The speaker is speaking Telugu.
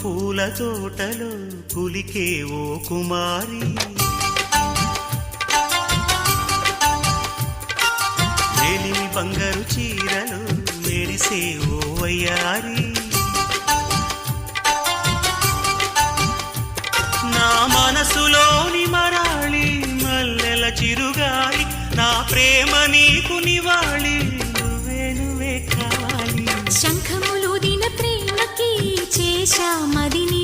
పూల తోటలో కులికే ఓ కుమారి, మేలిమి బంగారు చీరలు మెరిసే ఓ వయ్యారి, నా మనసులోని మరాళి మల్లెల చిరుగాలి, నా ప్రేమ నీకు నివాళి, నువ్వే నువ్వే కావాలి. శంఖములు దిన ప్రేమకి చేశా మదిని